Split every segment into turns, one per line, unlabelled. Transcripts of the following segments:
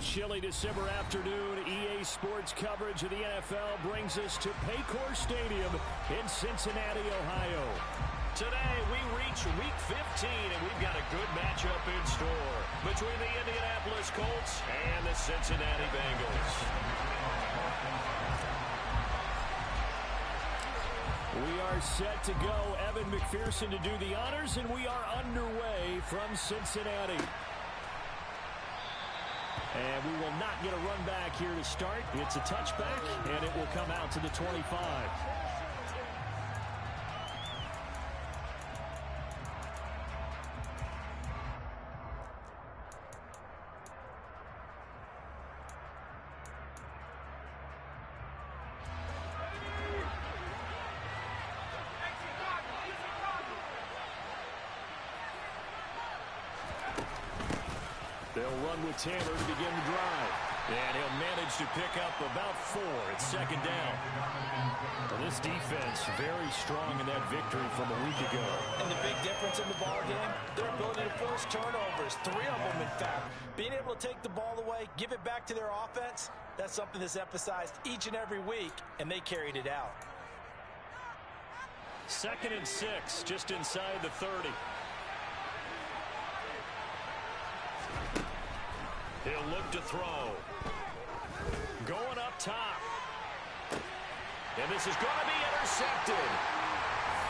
chilly December afternoon, EA Sports coverage of the NFL brings us to Paycor Stadium in Cincinnati, Ohio. Today, we reach Week 15, and we've got a good matchup in store between the Indianapolis Colts and the Cincinnati Bengals. We are set to go. Evan McPherson to do the honors, and we are underway from Cincinnati. And we will not get a run back here to start. It's a touchback, and it will come out to the 25. They'll run with Tanner to begin the drive. And he'll manage to pick up about 4. It's second down. Well, this defense very strong in that victory from a week ago.
And the big difference in the ball game, their ability to force turnovers, 3 of them in fact. Being able to take the ball away, give it back to their offense, that's something that's emphasized each and every week, and they carried it out.
2nd and 6, just inside the 30. He'll look to throw. Going up top. And this is going to be intercepted.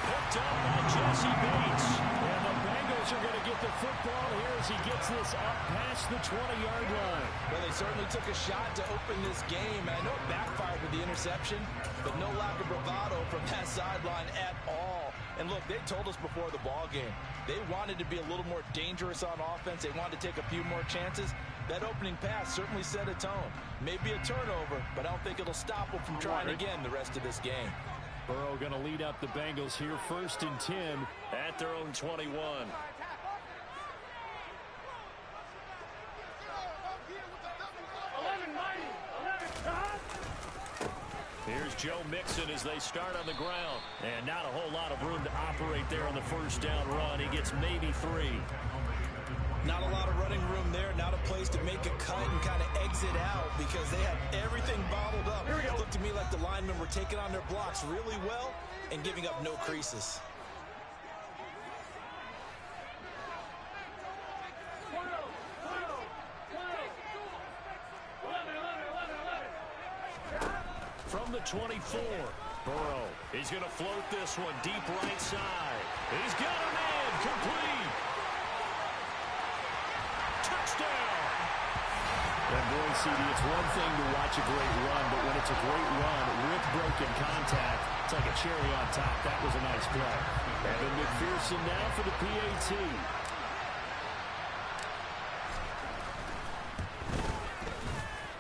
Picked up by Jesse Bates. And the Bengals are going to get the football here as he gets this up past the 20-yard line.
Well, they certainly took a shot to open this game. I know it backfired with the interception, but no lack of bravado from that sideline at all. And look, they told us before the ball game, they wanted to be a little more dangerous on offense. They wanted to take a few more chances. That opening pass certainly set a tone. Maybe a turnover, but I don't think it'll stop them from trying again the rest of this game.
Burrow going to lead up the Bengals here 1st and 10 at their own 21. Here's Joe Mixon as they start on the ground. And not a whole lot of room to operate there on the first down run. He gets maybe 3.
Not a lot of running room there, not a place to make a cut and kind of exit out because they had everything bottled up. It looked to me like the linemen were taking on their blocks really well and giving up no creases.
From the 24, Burrow. He's going to float this one deep right side. He's got a man complete. Touchdown! And boy, CD, it's one thing to watch a great run, but when it's a great run with broken contact, it's like a cherry on top. That was a nice play. Evan McPherson now for the PAT.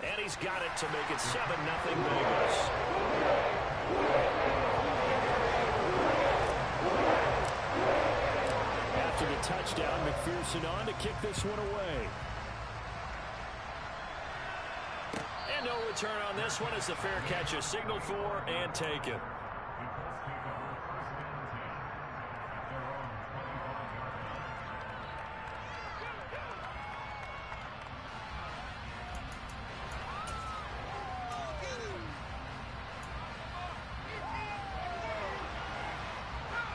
And he's got it to make it 7-0 Bengals. After the touchdown, McPherson on to kick this one away. And no return on this one as the fair catch is signaled for and taken.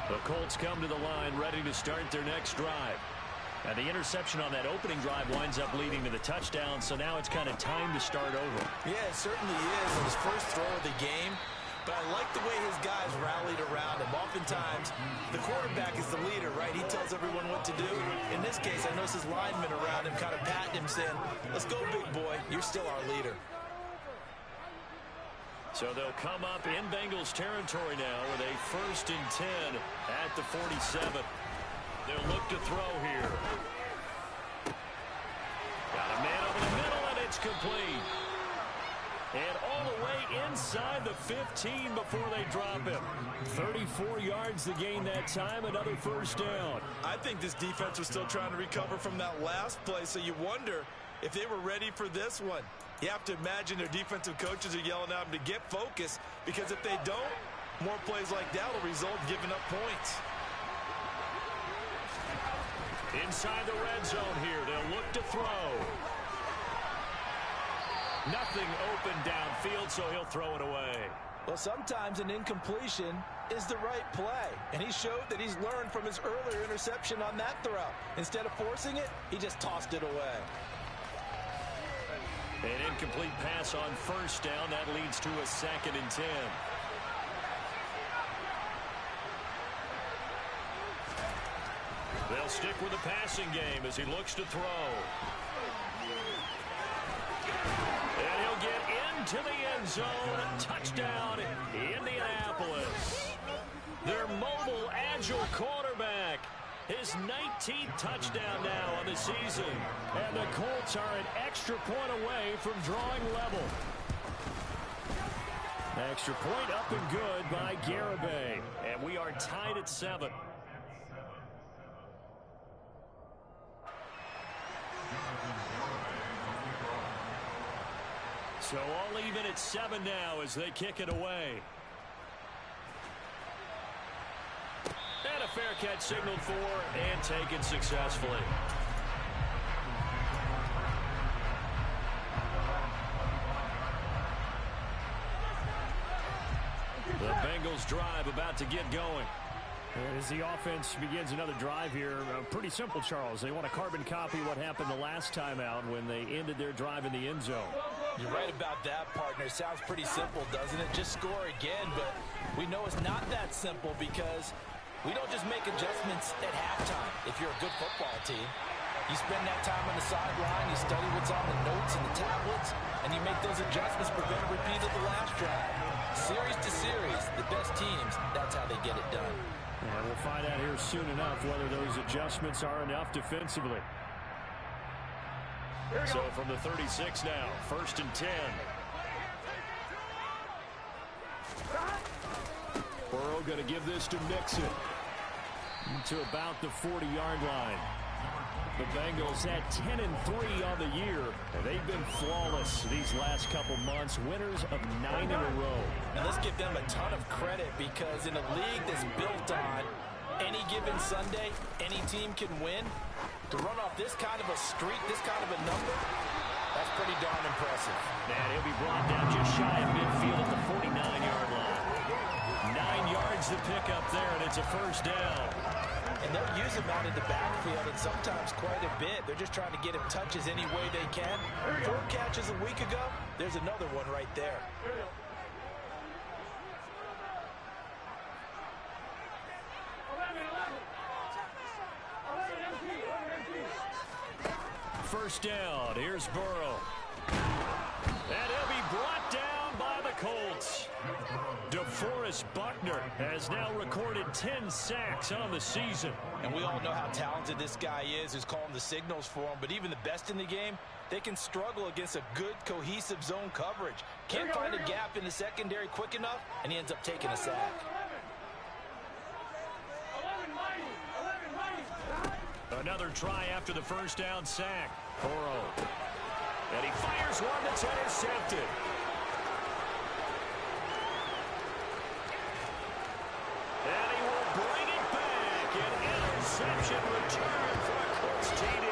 The Colts come to the line ready to start their next drive. And the interception on that opening drive winds up leading to the touchdown, so now it's kind of time to start over.
Yeah, it certainly is. His first throw of the game. But I like the way his guys rallied around him. Oftentimes, the quarterback is the leader, right? He tells everyone what to do. In this case, I notice his linemen around him kind of patting him, saying, "Let's go, big boy. You're still our leader."
So they'll come up in Bengals territory now with a 1st and 10 at the 47. They'll look to throw here. Got a man over the middle, and it's complete. And all the way inside the 15 before they drop him. 34 yards to gain that time, another 1st down.
I think this defense was still trying to recover from that last play, so you wonder if they were ready for this one. You have to imagine their defensive coaches are yelling at them to get focused, because if they don't, more plays like that will result in giving up points.
Inside the red zone here, they'll look to throw. Nothing open downfield, so he'll throw it away.
Well, sometimes an incompletion is the right play, and he showed that he's learned from his earlier interception on that throw. Instead of forcing it, he just tossed it away.
An incomplete pass on first down. That leads to a 2nd and 10. They'll stick with the passing game as he looks to throw. And he'll get into the end zone. Touchdown, Indianapolis. Their mobile, agile quarterback. His 19th touchdown now on the season. And the Colts are an extra point away from drawing level. Extra point up and good by Garibay. And we are tied at 7. So all even at 7 now as they kick it away. And a fair catch signaled for and taken successfully. The Bengals drive about to get going.
As the offense begins another drive here, pretty simple, Charles. They want to carbon copy what happened the last time out when they ended their drive in the end zone.
You're right about that, partner. Sounds pretty simple, doesn't it? Just score again, but we know it's not that simple because we don't just make adjustments at halftime if you're a good football team. You spend that time on the sideline, you study what's on the notes and the tablets, and you make those adjustments, prevent a repeat of the last drive. Series to series, the best teams, that's how they get it done.
And we'll find out here soon enough whether those adjustments are enough defensively.
So from the 36 now, 1st and 10. Burrow going to give this to Mixon. To about the 40-yard line. The Bengals had 10-3 on the year, and they've been flawless these last couple months, winners of 9 in a row.
And let's give them a ton of credit because in a league that's built on any given Sunday, any team can win. To run off this kind of a streak, this kind of a number, that's pretty darn impressive.
And he'll be brought down just shy of midfield at the 49-yard line. 9 yards to pick up there, and it's a first down.
And they'll use him out in the backfield, and sometimes quite a bit. They're just trying to get him touches any way they can. 4 catches a week ago, there's another one right there.
First down, here's Burrow. And he'll be brought down by the Colts. DeForest Buckner has now recorded 10 sacks on the season.
And we all know how talented this guy is who's calling the signals for him. But even the best in the game, they can struggle against a good, cohesive zone coverage. Can't find a gap in the secondary quick enough, and he ends up taking a sack.
Another try after the first down sack. Burrow. And he fires one that's intercepted. And he will bring it back. An interception return for a Colts TD.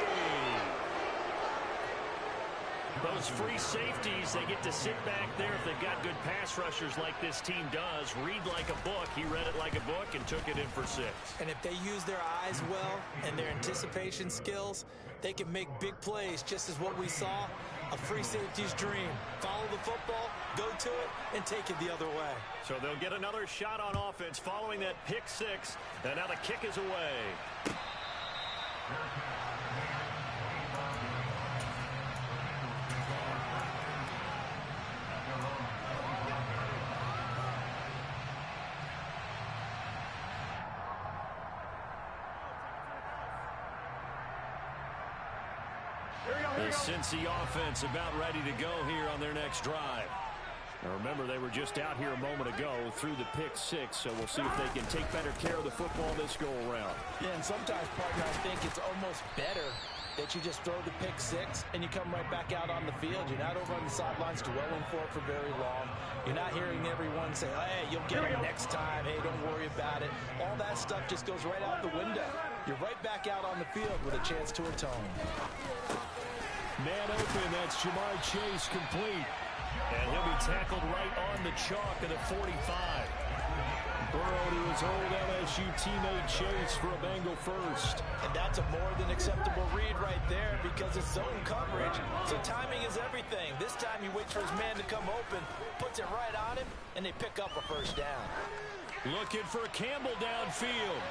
Those free safeties, they get to sit back there if they've got good pass rushers like this team does. Read like a book. He read it like a book and took it in for 6.
And if they use their eyes well and their anticipation skills, they can make big plays, just as what we saw, a free safety's dream. Follow the football, go to it, and take it the other way.
So they'll get another shot on offense following that pick 6, and now the kick is away. The Cincy offense about ready to go here on their next drive. Now remember, they were just out here a moment ago through the pick 6, so we'll see if they can take better care of the football this go-around.
Yeah, and sometimes, partner, I think it's almost better that you just throw the pick 6 and you come right back out on the field. You're not over on the sidelines dwelling for it for very long. You're not hearing everyone say, hey, you'll get it next time. Hey, don't worry about it. All that stuff just goes right out the window. You're right back out on the field with a chance to atone.
Man open, that's Jamar Chase complete. And he'll be tackled right on the chalk of the 45. Burrow to his old LSU teammate Chase for a Bengal first.
And that's a more than acceptable read right there because it's zone coverage, so timing is everything. This time he waits for his man to come open, puts it right on him, and they pick up a first down.
Looking for Campbell downfield.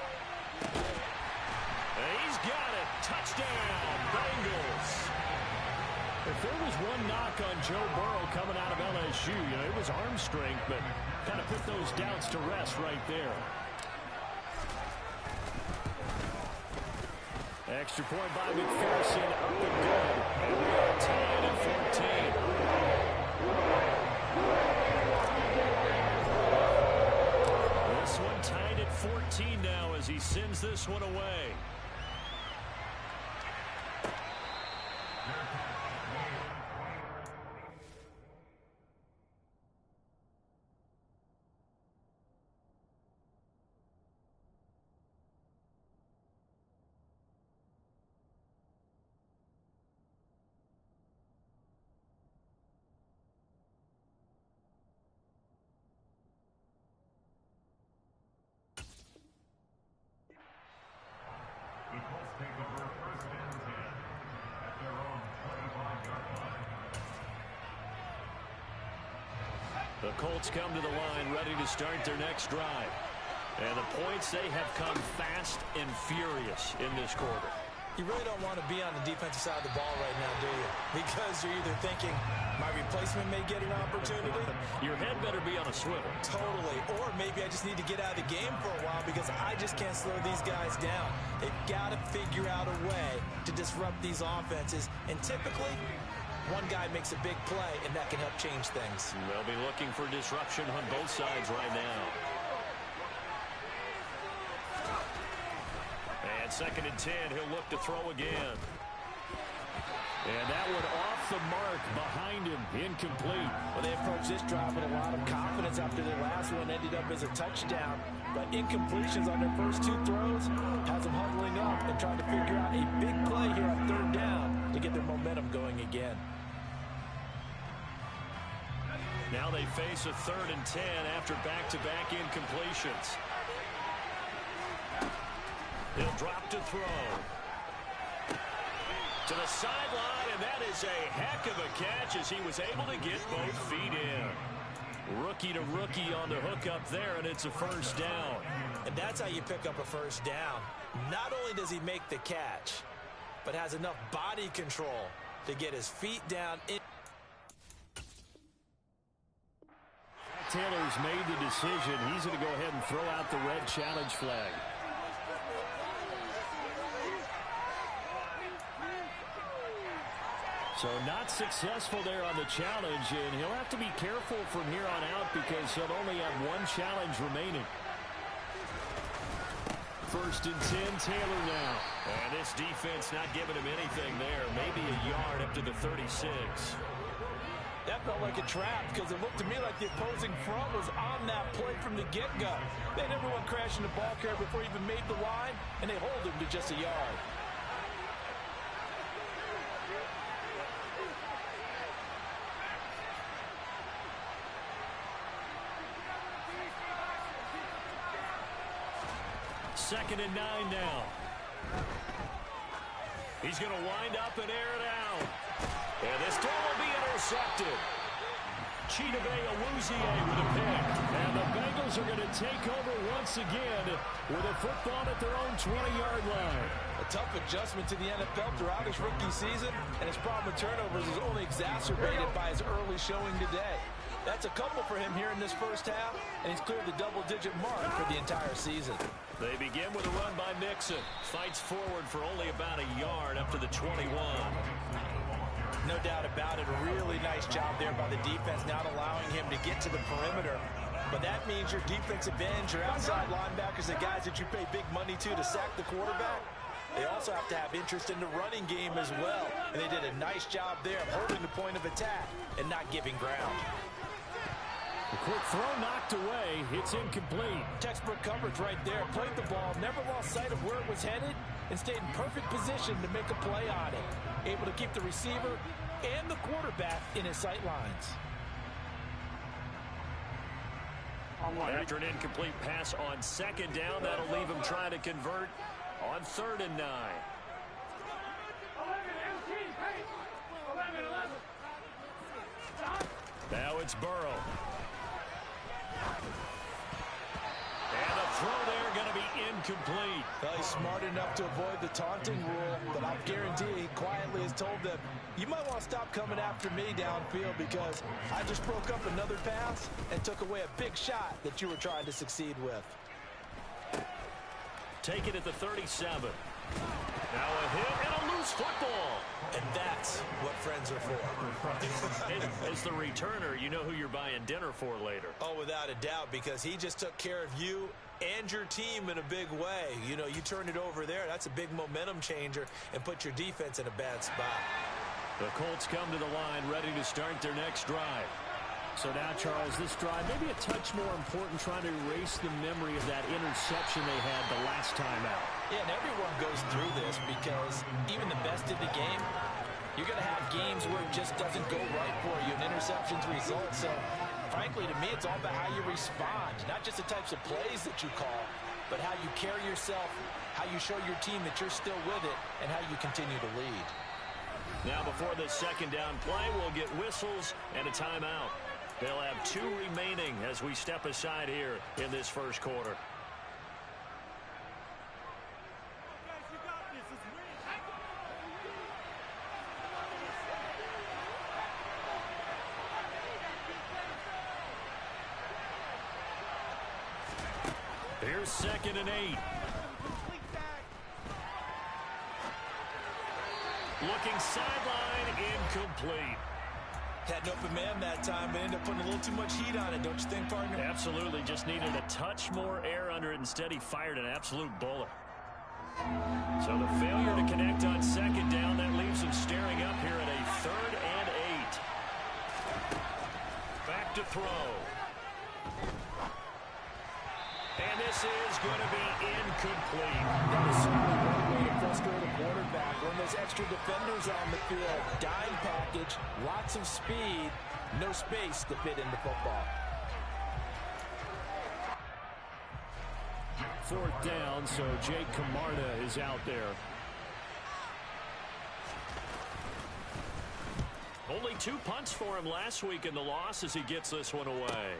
And he's got it. Touchdown, Bengals. If there was one knock on Joe Burrow coming out of LSU, it was arm strength, but kind of put those doubts to rest right there. Extra point by McPherson, up and good. And we are tied at 14. This one tied at 14 now as he sends this one away. The Colts come to the line ready to start their next drive. And the points, they have come fast and furious in this quarter.
You really don't want to be on the defensive side of the ball right now, do you? Because you're either thinking, my replacement may get an opportunity.
Your head better be on a swivel.
Totally. Or maybe I just need to get out of the game for a while because I just can't slow these guys down. They've got to figure out a way to disrupt these offenses. And typically, one guy makes a big play, and that can help change things.
They'll be looking for disruption on both sides right now. And 2nd and 10, he'll look to throw again. And that one off the mark behind him, incomplete.
Well, they approached this drive with a lot of confidence after their last one ended up as a touchdown. But incompletions on their first 2 throws has them huddling up and trying to figure out a big play here on 3rd down to get their momentum going again.
Now they face a 3rd and 10 after back-to-back incompletions. He'll drop to throw. To the sideline, and that is a heck of a catch as he was able to get both feet in. Rookie to rookie on the hook up there, and it's a first down.
And that's how you pick up a first down. Not only does he make the catch, but has enough body control to get his feet down.
Taylor's made the decision. He's going to go ahead and throw out the red challenge flag. So not successful there on the challenge, and he'll have to be careful from here on out because he'll only have one challenge remaining. 1st and 10, Taylor now. And this defense not giving him anything there. Maybe a yard up to the 36.
That felt like a trap because it looked to me like the opposing front was on that play from the get-go. They had everyone crashing the ball carrier before he even made the line, and they hold him to just a yard.
Second and 9 now. He's going to wind up and air it out. And this throw will be intercepted. Chidobe Awuzie with a pick. And the Bengals are going to take over once again with a football at their own 20-yard line.
A tough adjustment to the NFL throughout his rookie season, and his problem with turnovers is only exacerbated by his early showing today. That's a couple for him here in this first half, and he's cleared the double-digit mark for the entire season.
They begin with a run by Mixon. Fights forward for only about a yard up to the 21.
No doubt about it. A really nice job there by the defense, not allowing him to get to the perimeter. But that means your defensive ends, your outside linebackers, the guys that you pay big money to sack the quarterback, they also have to have interest in the running game as well. And they did a nice job there of holding the point of attack and not giving ground.
A quick throw knocked away. It's incomplete.
Textbook coverage right there. Played the ball, never lost sight of where it was headed,
and stayed in perfect position to make a play on it. Able to keep the receiver and the quarterback in his sight lines.
After an incomplete pass on second down, that'll leave him trying to convert on 3rd and 9. Now it's Burrow. And the throw there going to be incomplete.
Well, he's smart enough to avoid the taunting rule, but I guarantee he quietly has told them, you might want to stop coming after me downfield because I just broke up another pass and took away a big shot that you were trying to succeed with.
Take it at the 37. Now a hit and a loose football.
And that's what friends are for.
As the returner, you know who you're buying dinner for later.
Oh, without a doubt, because he just took care of you and your team in a big way. You know, you turn it over there, that's a big momentum changer and put your defense in a bad spot.
The Colts come to the line ready to start their next drive. So now, Charles, this drive maybe a touch more important, trying to erase the memory of that interception they had the last time out.
Yeah, and everyone goes through this because even the best in the game, you're going to have games where it just doesn't go right for you, and interceptions result. So, frankly, to me, it's all about how you respond, not just the types of plays that you call, but how you carry yourself, how you show your team that you're still with it, and how you continue to lead.
Now, before this second down play, we'll get whistles and a timeout. They'll have 2 remaining as we step aside here in this first quarter. Here's 2nd and 8. Looking sideline, incomplete.
Had an open man that time, but ended up putting a little too much heat on it, don't you think, partner?
Absolutely. Just needed a touch more air under it. Instead, he fired an absolute bullet. So the failure to connect on 2nd down, that leaves him staring up here at a 3rd and 8. Back to throw. And this is going to be incomplete.
That is certainly one way to frustrate a quarterback. When there's extra defenders on the field, dime package, lots of speed, no space to fit into football.
4th down, so Jake Camarda is out there. Only 2 punts for him last week in the loss as he gets this one away.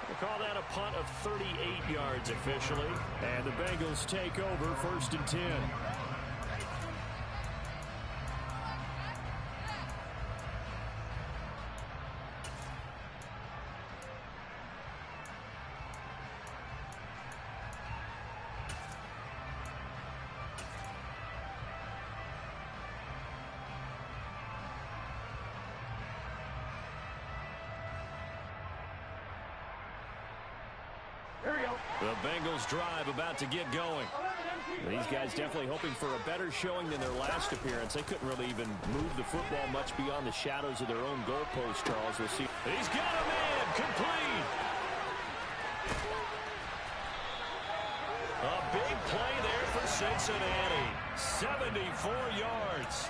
We'll call that a punt of 38 yards officially. And the Bengals take over 1st and 10. The Bengals drive about to get going. These guys definitely hoping for a better showing than their last appearance. They couldn't really even move the football much beyond the shadows of their own goalpost, Charles. We'll see. He's got a man, complete. A big play there for Cincinnati. 74 yards.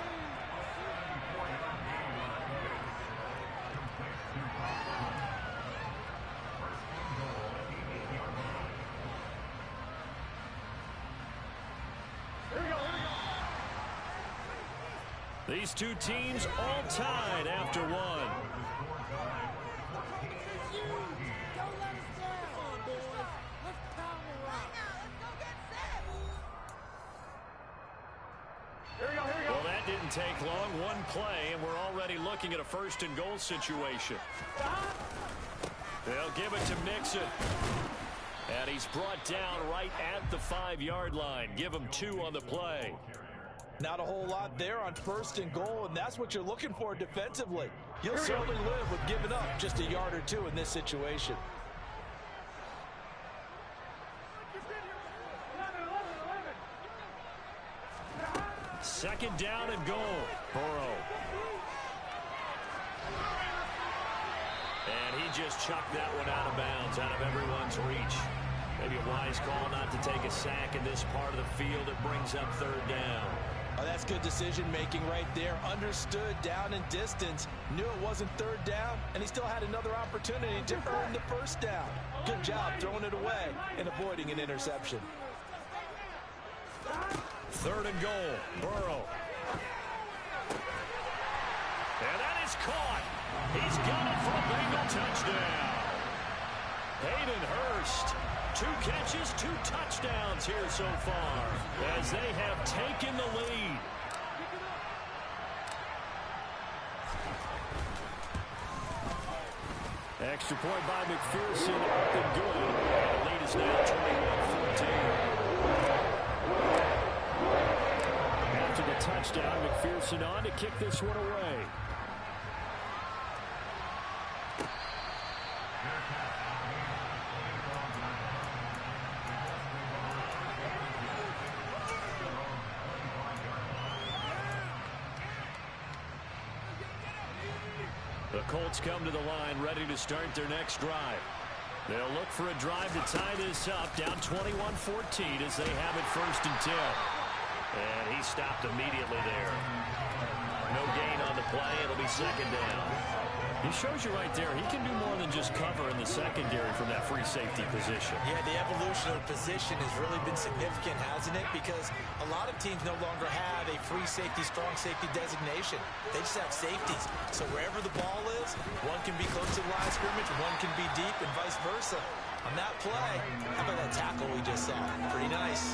These two teams all tied after one. Well, that didn't take long. One play, and we're already looking at a 1st and goal situation. They'll give it to Mixon. And he's brought down right at the 5-yard line. Give him 2 on the play.
Not a whole lot there on 1st and goal, and that's what you're looking for defensively. You'll certainly live with giving up just a yard or 2 in this situation.
Second down and goal. Burrow. And he just chucked that one out of bounds, out of everyone's reach. Maybe a wise call not to take a sack in this part of the field. It brings up third down.
Oh, that's good decision-making right there. Understood down and distance. Knew it wasn't third down, and he still had another opportunity to earn the first down. Good job throwing it away and avoiding an interception.
Third and goal. Burrow. And that is caught. He's got it for a Bengal touchdown. Hayden Hurst. 2 catches, 2 touchdowns here so far as they have taken the lead. Extra point by McPherson, up and good. And the lead is now 21-14. After the touchdown, McPherson on to kick this one away. The Colts come to the line ready to start their next drive. They'll look for a drive to tie this up, down 21-14 as they have it 1st and 10. And he stopped immediately there. No gain on the play. It'll be 2nd down. He shows you right there, he can do more than just cover in the secondary from that free safety position.
Yeah, the evolution of the position has really been significant, hasn't it? Because a lot of teams no longer have a free safety, strong safety designation. They just have safeties. So wherever the ball is, one can be close to the line of scrimmage, one can be deep, and vice versa. On that play, how about that tackle we just saw? Pretty nice.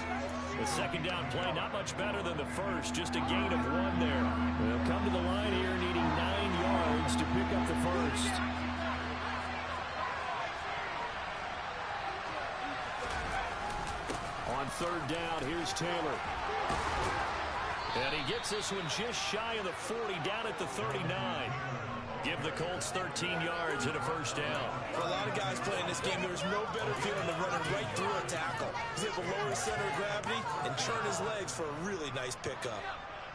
The 2nd down play, not much better than the first, just a gain of 1 there. They'll come to the line here needing 9 yards to pick up the first. On 3rd down, here's Taylor. And he gets this one just shy of the 40, down at the 39. Give the Colts 13 yards and a 1st down.
For a lot of guys playing this game, there's no better feeling than running right through a tackle. He's able to lower his center of gravity and turn his legs for a really nice pickup.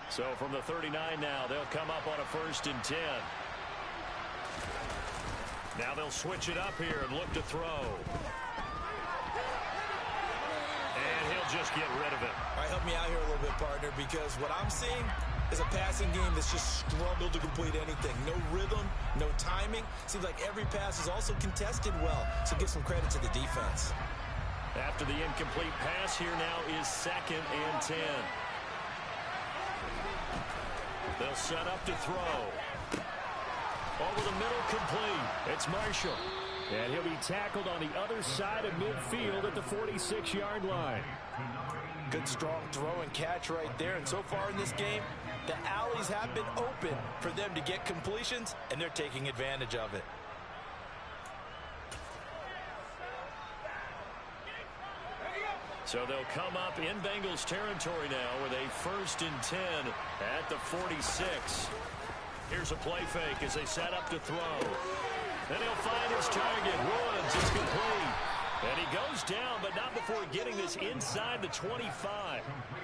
So from the 39 now, they'll come up on a 1st and 10. Now they'll switch it up here and look to throw. And he'll just get rid of it.
All right, help me out here a little bit, partner, because what I'm seeing is a passing game that's just struggled to complete anything. No rhythm, no timing. Seems like every pass is also contested well, so give some credit to the defense.
After the incomplete pass, here now is 2nd and 10. They'll set up to throw. Over the middle, complete. It's Marshall. And he'll be tackled on the other side of midfield at the 46-yard line.
Good, strong throw and catch right there. And so far in this game, the alleys have been open for them to get completions, and they're taking advantage of it.
So they'll come up in Bengals territory now with a 1st and 10 at the 46. Here's a play fake as they set up to throw. Then he'll find his target. Woods is complete. And he goes down, but not before getting this inside the 25.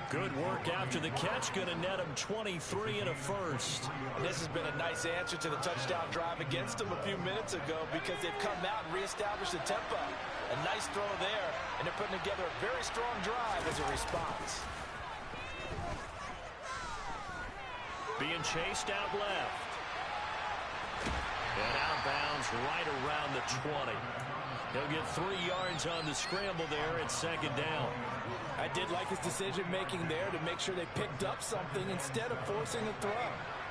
Good work after the catch. Going to net him 23 and a 1st.
And this has been a nice answer to the touchdown drive against them a few minutes ago because they've come out and reestablished the tempo. A nice throw there, and they're putting together a very strong drive as a response.
Being chased out left. And outbounds right around the 20. He'll get 3 yards on the scramble there at 2nd down.
I did like his decision-making there to make sure they picked up something instead of forcing a throw.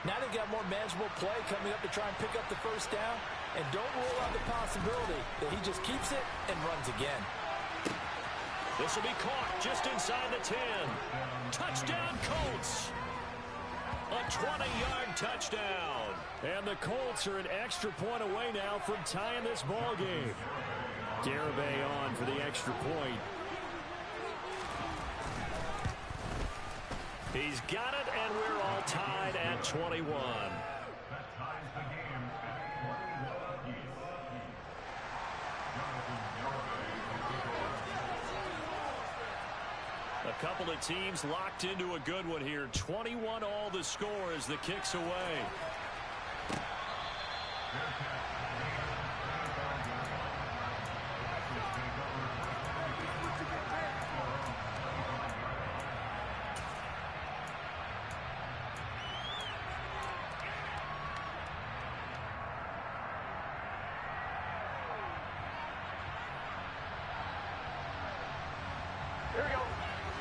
Now they've got more manageable play coming up to try and pick up the 1st down. And don't rule out the possibility that he just keeps it and runs again.
This will be caught just inside the 10. Touchdown, Colts. A 20-yard touchdown. And the Colts are an extra point away now from tying this ball game. Garibay on for the extra point. He's got it, and we're all tied at 21. A couple of teams locked into a good one here. 21 all the score as the kick's away.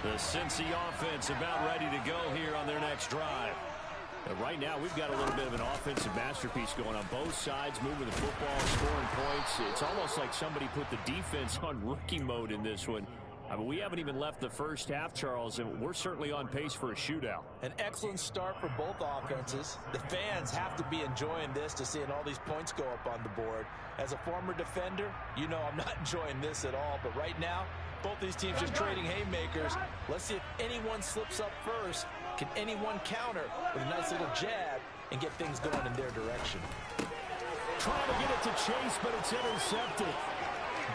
The Cincy offense about ready to go here on their next drive. And right now, we've got a little bit of an offensive masterpiece going on both sides, moving the football, scoring points. It's almost like somebody put the defense on rookie mode in this one. I mean, we haven't even left the first half, Charles, and we're certainly on pace for a shootout.
An excellent start for both offenses. The fans have to be enjoying this to seeing all these points go up on the board. As a former defender, you know I'm not enjoying this at all. But right now, both these teams just trading haymakers. Let's see if anyone slips up first. Can anyone counter with a nice little jab and get things going in their direction?
Trying to get it to Chase, but it's intercepted.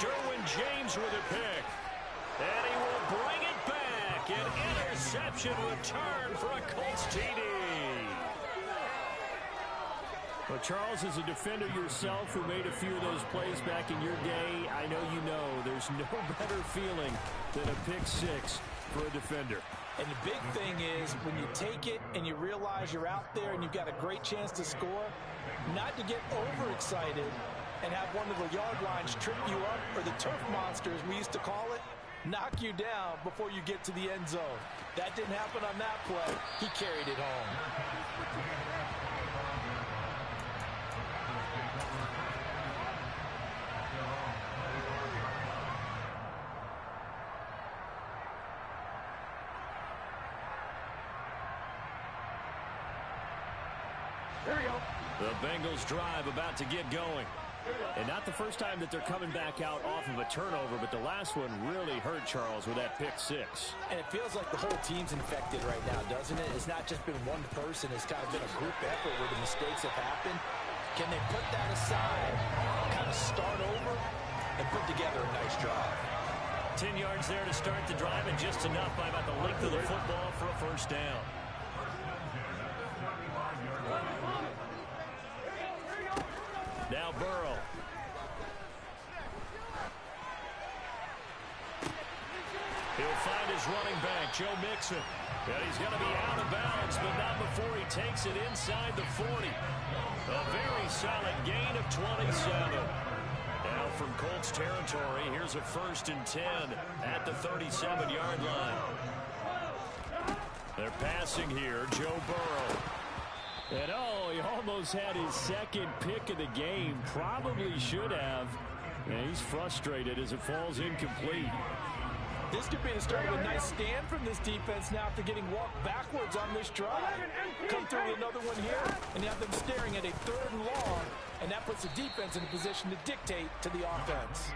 Derwin James with a pick. And he will bring it back. An interception return for a Colts TD. Well, Charles, as a defender yourself who made a few of those plays back in your day, I know you know there's no better feeling than a pick six for a defender.
And the big thing is when you take it and you realize you're out there and you've got a great chance to score, not to get overexcited and have one of the yard lines trip you up, or the turf monster, as we used to call it, knock you down before you get to the end zone. That didn't happen on that play. He carried it home.
There we go. The Bengals drive about to get going. And not the first time that they're coming back out off of a turnover, but the last one really hurt Charles with that pick six.
And it feels like the whole team's infected right now, doesn't it? It's not just been one person. It's kind of been a group effort where the mistakes have happened. Can they put that aside, kind of start over, and put together a nice drive?
10 yards there to start the drive, and just enough by about the length of the football for a first down. Now Burrow. He'll find his running back, Joe Mixon. And he's going to be out of bounds, but not before he takes it inside the 40. A very solid gain of 27. Now from Colts territory, here's a 1st and 10 at the 37-yard line. They're passing here, Joe Burrow. And oh, he almost had his second pick of the game. Probably should have. And he's frustrated as it falls incomplete.
This could be the start of a nice stand from this defense now after getting walked backwards on this drive. Come through with another one here, and you have them staring at a 3rd and long, and that puts the defense in a position to dictate to the offense.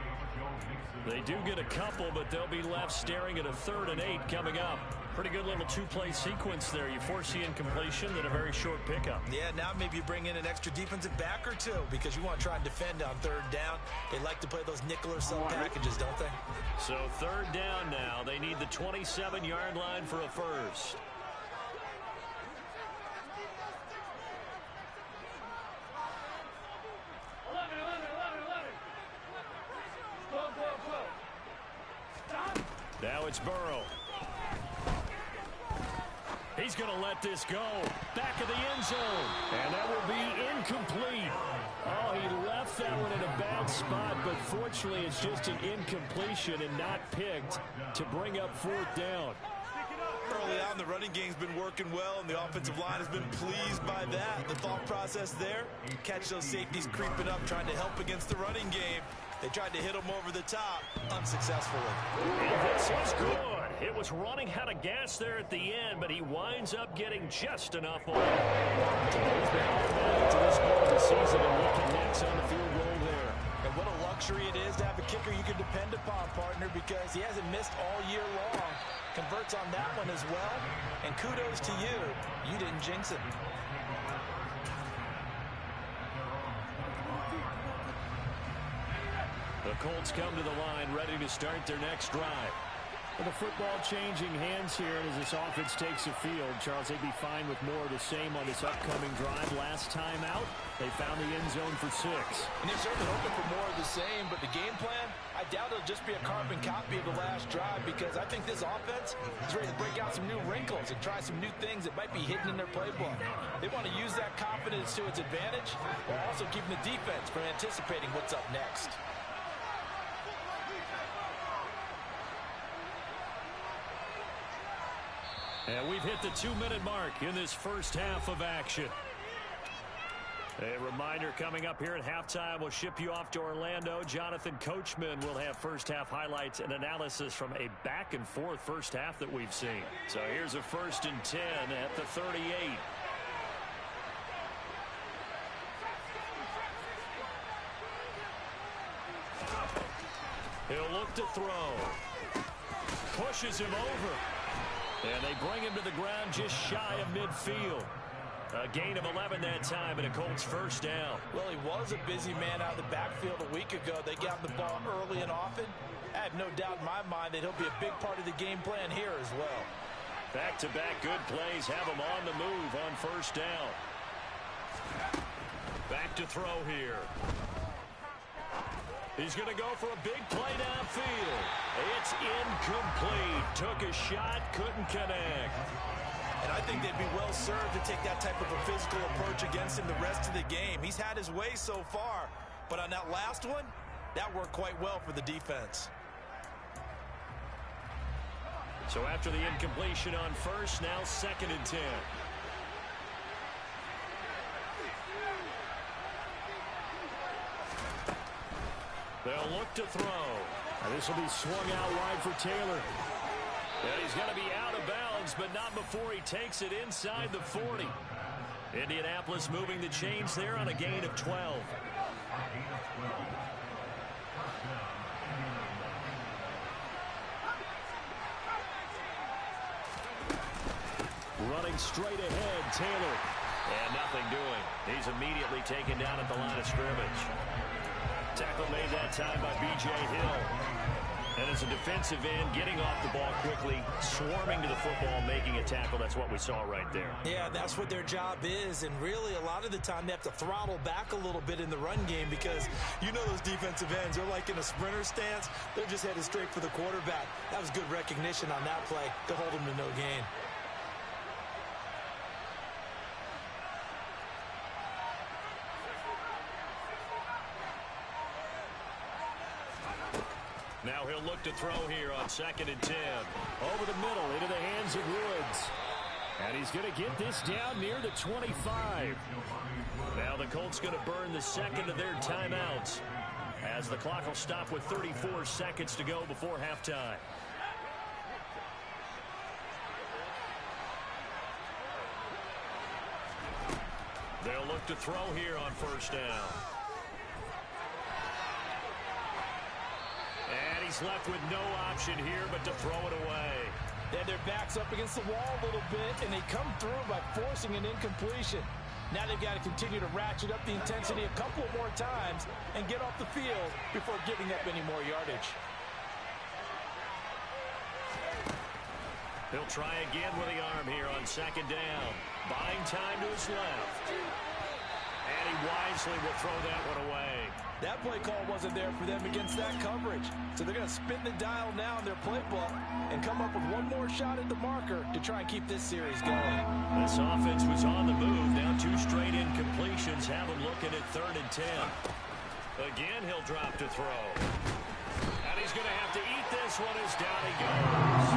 They do get a couple, but they'll be left staring at a 3rd and 8 coming up. Pretty good little two-play sequence there. You force the incompletion, then a very short pickup.
Yeah, now maybe you bring in an extra defensive back or two because you want to try and defend on 3rd down. They like to play those nickel or sub packages, don't they?
So 3rd down now. They need the 27-yard line for a first. Now it's Burrow. He's going to let this go. Back of the end zone. And that will be incomplete. Oh, he left that one in a bad spot, but fortunately it's just an incompletion and not picked to bring up 4th down.
Early on, the running game's been working well, and the offensive line has been pleased by that. The thought process there, catch those safeties creeping up, trying to help against the running game. They tried to hit him over the top, unsuccessfully.
And this is good. It was running out of gas there at the end, but he winds up getting just enough on it. He's been automatic to this point of the season and looking next on the field goal there.
And what a luxury it is to have a kicker you can depend upon, partner, because he hasn't missed all year long. Converts on that one as well. And kudos to you. You didn't jinx it.
The Colts come to the line, ready to start their next drive. With the football changing hands here as this offense takes the field, Charles, they'd be fine with more of the same on this upcoming drive. Last time out, they found the end zone for 6.
And they're certainly hoping for more of the same, but the game plan, I doubt it'll just be a carbon copy of the last drive, because I think this offense is ready to break out some new wrinkles and try some new things that might be hidden in their playbook. They want to use that confidence to its advantage, while also keeping the defense from anticipating what's up next.
And we've hit the 2-minute mark in this first half of action. A reminder coming up here at halftime, we'll ship you off to Orlando. Jonathan Coachman will have first half highlights and analysis from a back and forth first half that we've seen. So here's a 1st and 10 at the 38. He'll look to throw. Pushes him over. And they bring him to the ground just shy of midfield. A gain of 11 that time and a Colts first down.
Well, he was a busy man out of the backfield a week ago. They got the ball early and often. I have no doubt in my mind that he'll be a big part of the game plan here as well.
Back-to-back good plays have him on the move on first down. Back to throw here. He's going to go for a big play downfield. It's incomplete. Took a shot, couldn't connect.
And I think they'd be well served to take that type of a physical approach against him the rest of the game. He's had his way so far, but on that last one, that worked quite well for the defense.
So after the incompletion on first, now 2nd and 10. They'll look to throw.
This will be swung out wide for Taylor.
And he's going to be out of bounds, but not before he takes it inside the 40. Indianapolis moving the chains there on a gain of 12. Running straight ahead, Taylor. And nothing doing. He's immediately taken down at the line of scrimmage. Tackle made that time by B.J. Hill. And as a defensive end, getting off the ball quickly, swarming to the football, making a tackle. That's what we saw right there.
Yeah, that's what their job is. And really, a lot of the time, they have to throttle back a little bit in the run game because you know those defensive ends, they're like in a sprinter stance. They're just headed straight for the quarterback. That was good recognition on that play to hold him to no gain.
Now he'll look to throw here on 2nd and 10.
Over the middle into the hands of Woods. And he's going to get this down near the 25.
Now the Colts going to burn the 2nd of their timeouts as the clock will stop with 34 seconds to go before halftime. They'll look to throw here on first down. And he's left with no option here but to throw it away.
Yeah, their back's up against the wall a little bit, and they come through by forcing an incompletion. Now they've got to continue to ratchet up the intensity a couple more times and get off the field before giving up any more yardage.
He'll try again with the arm here on 2nd down. Buying time to his left. And he wisely will throw that one away.
That play call wasn't there for them against that coverage. So they're going to spin the dial now in their playbook and come up with one more shot at the marker to try and keep this series going.
This offense was on the move. Now 2 straight incompletions have him looking at 3rd and 10. Again, he'll drop to throw. And he's going to have to eat this one as down he goes.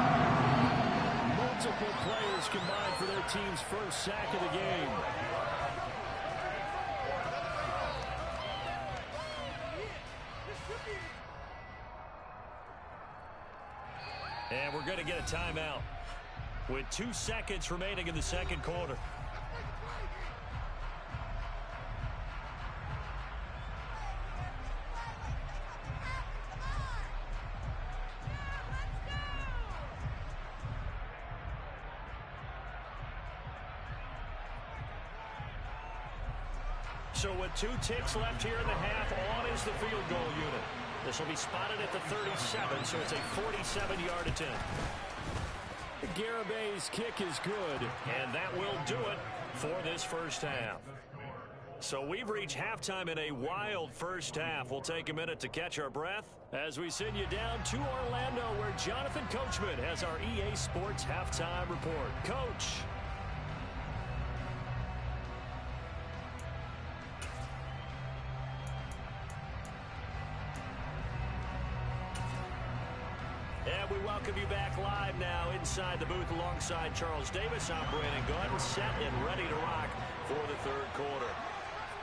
Multiple players combined for their team's first sack of the game.
And we're going to get a timeout with 2 seconds remaining in the 2nd quarter. So with 2 ticks left here in the half, on is the field goal unit. This will be spotted at the 37, so it's a 47-yard attempt.
Garabay's kick is good.
And that will do it for this first half. So we've reached halftime in a wild first half. We'll take a minute to catch our breath as we send you down to Orlando, where Jonathan Coachman has our EA Sports halftime report. Coach. And we welcome you back live now inside the booth alongside Charles Davis. I'm Brandon Gaudin, set and ready to rock for the third quarter.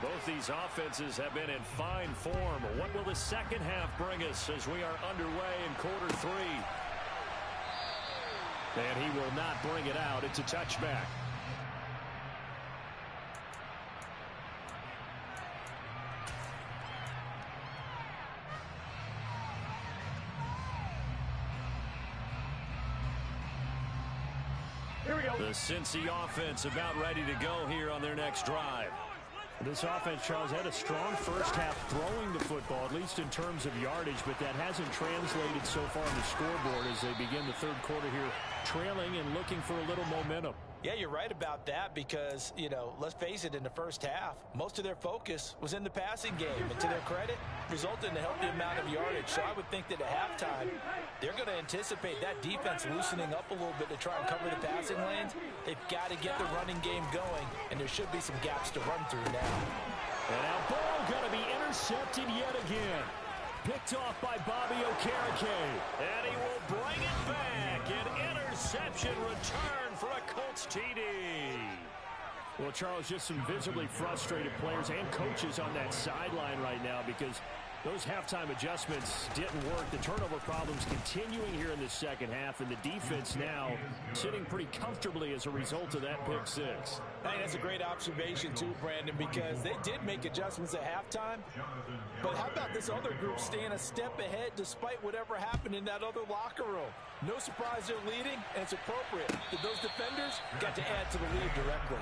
Both these offenses have been in fine form. What will the second half bring us as we are underway in quarter three? And he will not bring it out. It's a touchback.
Here we go.
The Cincy offense about ready to go here on their next drive.
This offense, Charles, had a strong first half throwing the football, at least in terms of yardage, but that hasn't translated so far on the scoreboard as they begin the third quarter here trailing and looking for a little momentum.
Yeah, you're right about that because, you know, let's face it, in the first half, most of their focus was in the passing game. And to their credit, resulted in a healthy amount of yardage. So I would think that at halftime, they're going to anticipate that defense loosening up a little bit to try and cover the passing lanes. They've got to get the running game going, and there should be some gaps to run through now.
And now Burrow going to be intercepted yet again. Picked off by Bobby Okereke.
And he will bring it back. An interception return for a Colts TD.
Well, Charles, just some visibly frustrated players and coaches on that sideline right now because those halftime adjustments didn't work. The turnover problems continuing here in the second half, and the defense now sitting pretty comfortably as a result of that pick six.
I think that's a great observation too, Brandon, because they did make adjustments at halftime. But how about this other group staying a step ahead despite whatever happened in that other locker room? No surprise they're leading, and it's appropriate that those defenders got to add to the lead directly.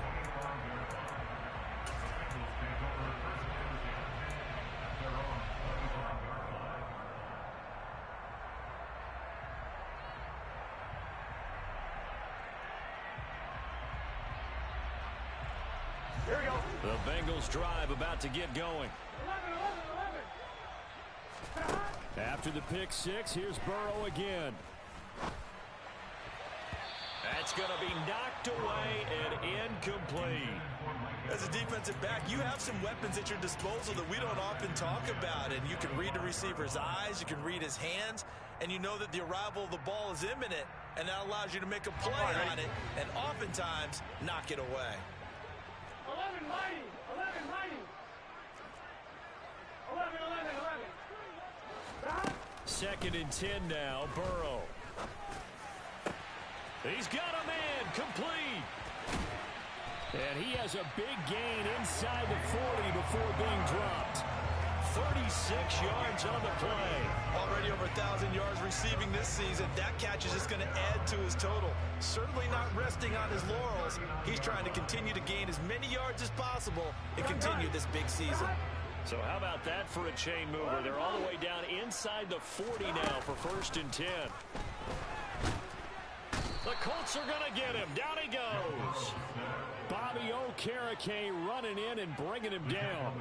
Here we go.
The Bengals drive about to get going.
11. After the pick six, here's Burrow again.
That's going to be knocked away and incomplete.
As a defensive back, you have some weapons at your disposal that we don't often talk about. And you can read the receiver's eyes, you can read his hands, and you know that the arrival of the ball is imminent, and that allows you to make a play on it and oftentimes knock it away.
11 mighty. 11 mighty. 11.
Second and 10 now, Burrow. He's got a man, complete.
And he has a big gain inside the 40 before being dropped.
36 yards on the play.
Already over 1,000 yards receiving this season. That catch is just going to add to his total. Certainly not resting on his laurels. He's trying to continue to gain as many yards as possible and continue this big season.
So how about that for a chain mover? They're all the way down inside the 40 now for first and 10. The Colts are going to get him. Down he goes.
Bobby Okereke running in and bringing him down.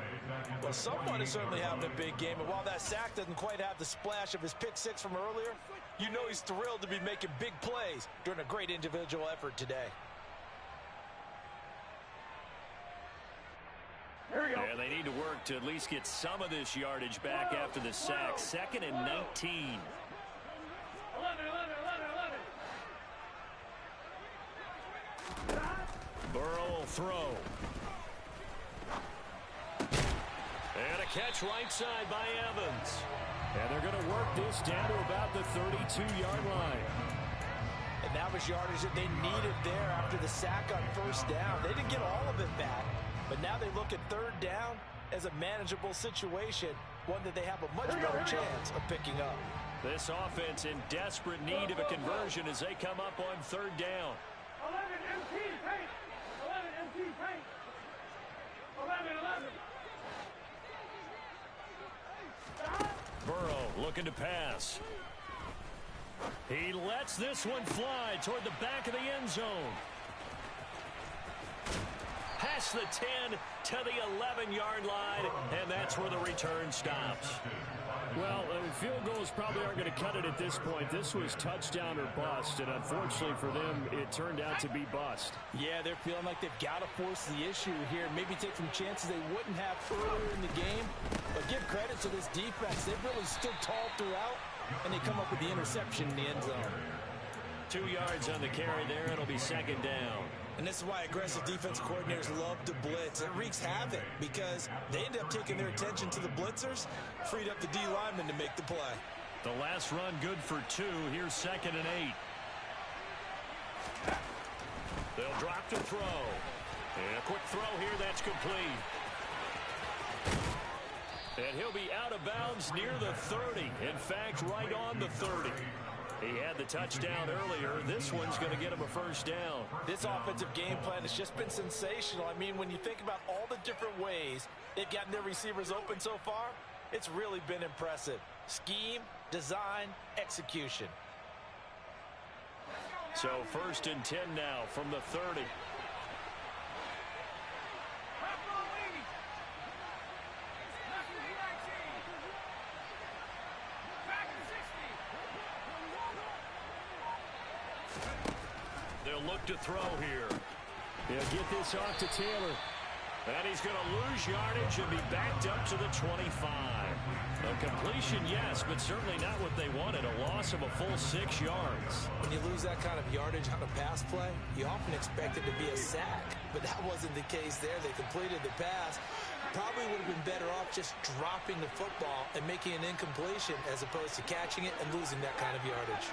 Well, someone is certainly having a big game, and while that sack doesn't quite have the splash of his pick six from earlier, you know he's thrilled to be making big plays during a great individual effort today.
Here we go.
Yeah, they need to work to at least get some of this yardage back after the sack. Second and 19.
11.
Burrow will throw. And a catch right side by Evans.
And they're going to work this down to about the 32-yard line.
And that was yardage that they needed there after the sack on first down. They didn't get all of it back, but now they look at third down as a manageable situation, one that they have a much better chance of picking up.
This offense in desperate need of a conversion as they come up on third down.
11 MT paint. 11 MT paint. 11.
Burrow looking to pass. He lets this one fly toward the back of the end zone. Past the 10 to the 11-yard line, and that's where the return stops.
Well, field goals probably aren't going to cut it at this point. This was touchdown or bust, and unfortunately for them, it turned out to be bust.
Yeah, they're feeling like they've got to force the issue here. Maybe take some chances they wouldn't have earlier in the game. But give credit to this defense. They've really stood tall throughout, and they come up with the interception in the end zone.
2 yards on the carry there. It'll be second down.
And this is why aggressive defensive coordinators love to blitz. It wreaks havoc because they end up taking their attention to the blitzers, freed up the D lineman to make the play.
The last run good for 2. Here's 2nd and 8. They'll drop to throw. And a quick throw here. That's complete. And he'll be out of bounds near the 30. In fact, right on the 30. He had the touchdown earlier. This one's going to get him a first down.
This offensive game plan has just been sensational. I mean, when you think about all the different ways they've gotten their receivers open so far, it's really been impressive. Scheme, design, execution.
So 1st and 10 now from the 30. They'll look to throw here. They'll get this off to Taylor. And he's going to lose yardage and be backed up to the 25. A completion, yes, but certainly not what they wanted. A loss of a full 6 yards.
When you lose that kind of yardage on a pass play, you often expect it to be a sack. But that wasn't the case there. They completed the pass. Probably would have been better off just dropping the football and making an incompletion as opposed to catching it and losing that kind of yardage.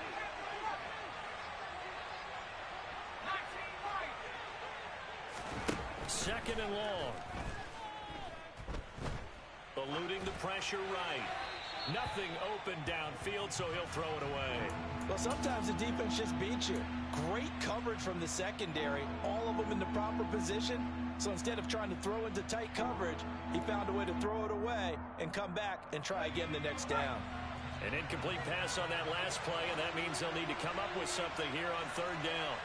Second and long. Eluding the pressure right. Nothing open downfield, so he'll throw it away.
Well, sometimes the defense just beats you. Great coverage from the secondary. All of them in the proper position. So instead of trying to throw into tight coverage, he found a way to throw it away and come back and try again the next down.
An incomplete pass on that last play, and that means they'll need to come up with something here on 3rd down.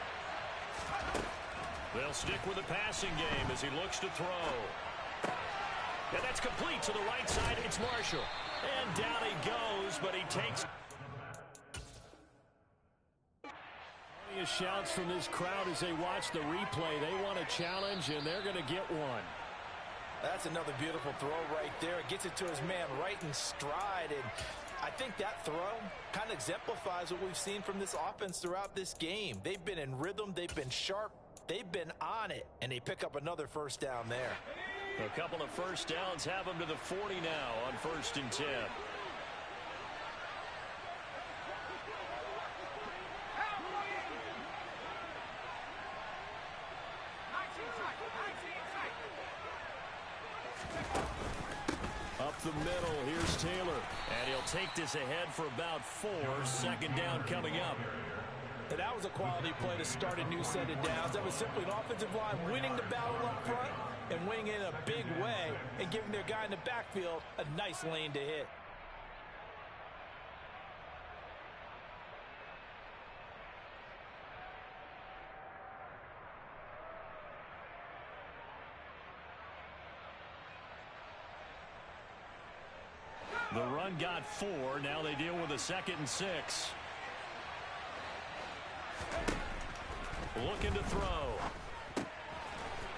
They'll stick with the passing game as he looks to throw. And that's complete to the right side. It's Marshall. And down he goes, but he takes... Shouts from this crowd as they watch the replay. They want a challenge, and they're going to get one.
That's another beautiful throw right there. Gets it to his man right in stride. And I think that throw kind of exemplifies what we've seen from this offense throughout this game. They've been in rhythm. They've been sharp. They've been on it, and they pick up another first down there.
A couple of first downs have them to the 40 now on 1st and 10. Up the middle, here's Taylor. And he'll take this ahead for about 4. 2nd down coming up.
And that was a quality play to start a new set of downs. That was simply an offensive line winning the battle up front and winning in a big way and giving their guy in the backfield a nice lane to hit.
The run got 4. Now they deal with a 2nd and 6. Looking to throw.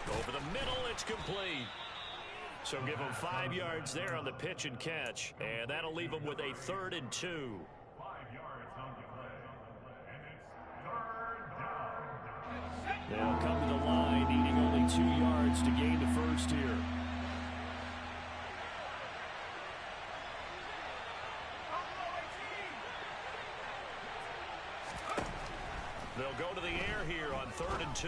Over the middle, it's complete. So give them 5 yards there on the pitch and catch. And that'll leave them with a 3rd and 2.
5 yards on the play. And it's 3rd down.
They'll come to the line, needing only 2 yards to gain the first here. They'll go to the air here on 3rd and 2.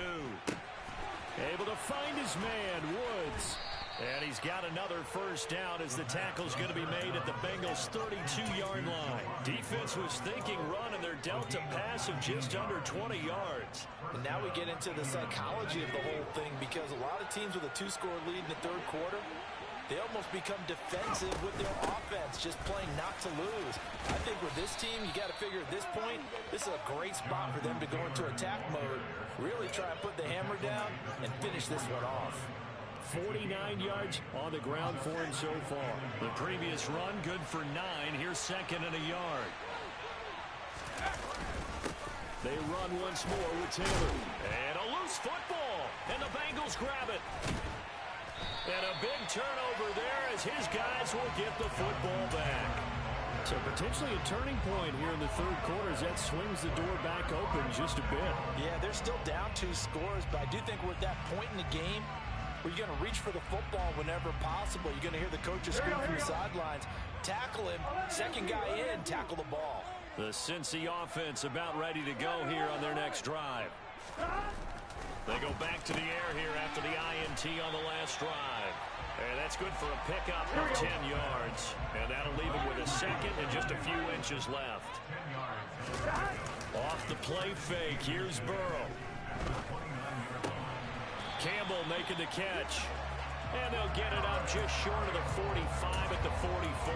Able to find his man, Woods. And he's got another first down as the tackle's going to be made at the Bengals' 32-yard line. Defense was thinking run, and they're dealt a pass of just under 20 yards.
And now we get into the psychology of the whole thing, because a lot of teams with a 2-score lead in the 3rd quarter, they almost become defensive with their offense, just playing not to lose. I think with this team, you got to figure at this point, this is a great spot for them to go into attack mode, really try and put the hammer down and finish this one off.
49 yards on the ground for him so far. The previous run, good for 9. Here's 2nd and a yard. They run once more with Taylor. And a loose football. And the Bengals grab it. And a big turnover there as his guys will get the football back. So potentially a turning point here in the third quarter as that swings the door back open just a bit.
Yeah, they're still down 2 scores, but I do think we're at that point in the game where you're going to reach for the football whenever possible. You're going to hear the coaches scream from the sidelines. Tackle him. Second guy in, tackle the ball.
The Cincy offense about ready to go here on their next drive. They go back to the air here after the INT on the last drive. And that's good for a pickup of 10 yards. And that'll leave him with a second and just a few inches left. Off the play fake, here's Burrow. Campbell making the catch. And they'll get it up just short of the 45 at the 44.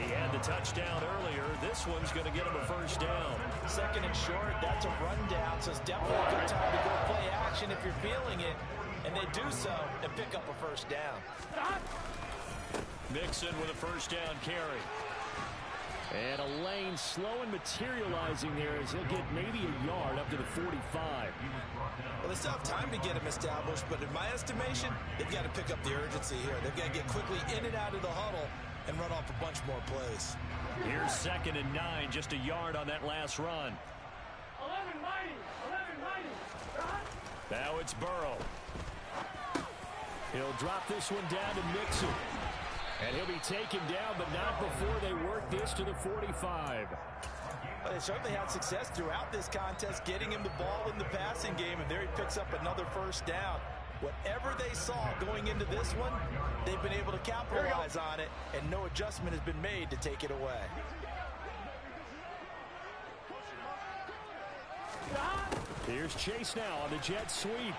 He had the touchdown earlier. This one's going to get him a first down.
Second and short, that's a rundown, so it's definitely a good time to go play action if you're feeling it. And they do so and pick up a first down.
Mixon with a first down carry. And a lane slow and materializing there as he'll get maybe a yard up to the 45.
Well, they still have time to get him established, but in my estimation, they've got to pick up the urgency here. They've got to get quickly in and out of the huddle and run off a bunch more plays.
Here's 2nd and 9, just a yard on that last run.
11 mighty.
Now it's Burrow. He'll drop this one down to Mixon. And he'll be taken down, but not before they work this to the 45.
Well, they certainly had success throughout this contest, getting him the ball in the passing game, and there he picks up another first down. Whatever they saw going into this one, they've been able to capitalize on it, and no adjustment has been made to take it away.
Here's Chase now on the jet sweep.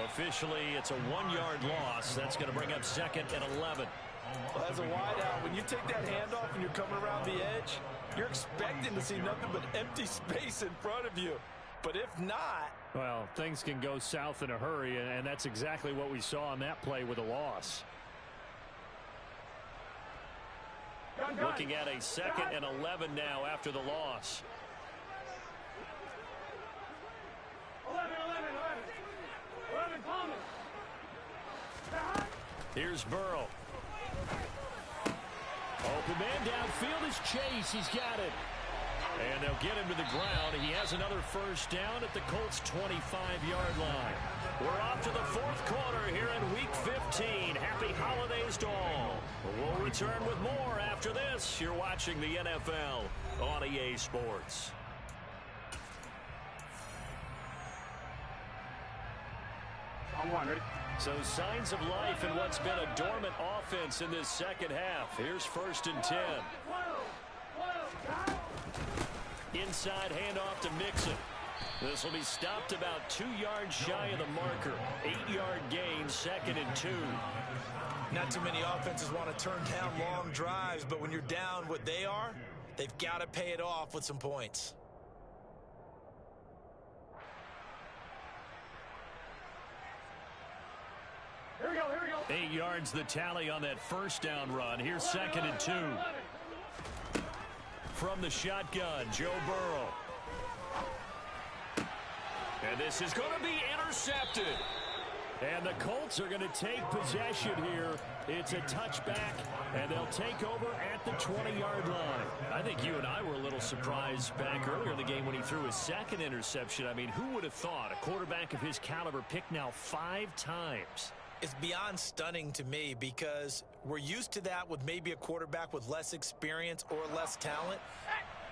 Officially, it's a 1-yard loss. That's going to bring up 2nd and 11.
Well, as a wideout, when you take that handoff and you're coming around the edge, you're expecting to see nothing but empty space in front of you. But if not...
Well, things can go south in a hurry, and that's exactly what we saw on that play with a loss. Looking at a 2nd and 11 now after the loss.
11, Palmer.
Here's Burrow. Open man downfield is Chase. He's got it. And they'll get him to the ground. He has another first down at the Colts' 25-yard line. We're off to the 4th quarter here in Week 15. Happy holidays to all. We'll return with more after this. You're watching the NFL on EA Sports. So signs of life in what's been a dormant offense in this second half. Here's 1st and 10. Inside handoff to Mixon. This will be stopped about 2 yards shy of the marker. 8-yard gain, 2nd and 2.
Not too many offenses want to turn down long drives, but when you're down what they are, they've got to pay it off with some points.
Here we go.
8 yards the tally on that first down run. Here's 2nd and 2. From the shotgun, Joe Burrow. And this is going to be intercepted. And the Colts are going to take possession here. It's a touchback, and they'll take over at the 20-yard line. I think you and I were a little surprised back earlier in the game when he threw his 2nd interception. I mean, who would have thought a quarterback of his caliber picked now 5 times?
It's beyond stunning to me because we're used to that with maybe a quarterback with less experience or less talent.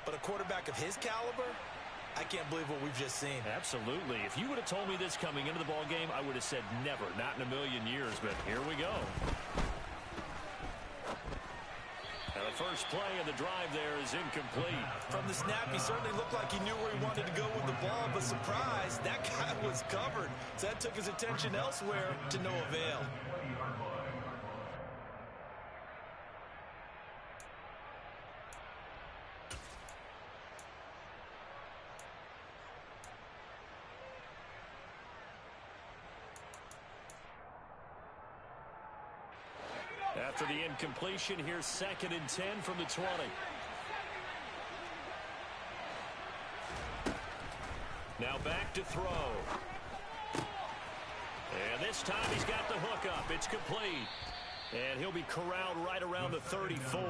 But a quarterback of his caliber, I can't believe what we've just seen.
Absolutely. If you would have told me this coming into the ball game, I would have said never, not in a million years. But here we go. And the first play of the drive there is incomplete.
From the snap, he certainly looked like he knew where he wanted to go with the ball, but surprise, that guy was covered. So that took his attention elsewhere to no avail.
After the incompletion, here's 2nd and 10 from the 20. Now back to throw. And this time he's got the hook up. It's complete. And he'll be corralled right around the 34.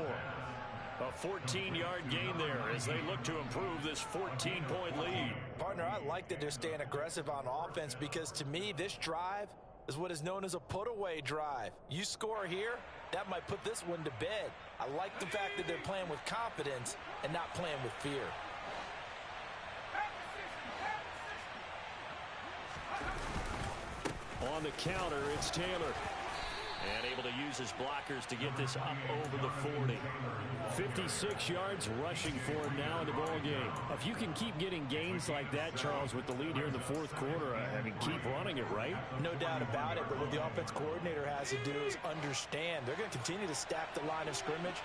A 14-yard gain there as they look to improve this 14-point lead.
Partner, I like that they're staying aggressive on offense because to me, this drive is what is known as a put-away drive. You score here, that might put this one to bed. I like the fact that they're playing with confidence and not playing with fear.
On the counter, it's Taylor. And able to use his blockers to get this up over the 40. 56 yards rushing for him now in the ball game. If you can keep getting gains like that, Charles, with the lead here in the fourth quarter, I mean, keep running it, right?
No doubt about it, but what the offense coordinator has to do is understand. They're going to continue to stack the line of scrimmage.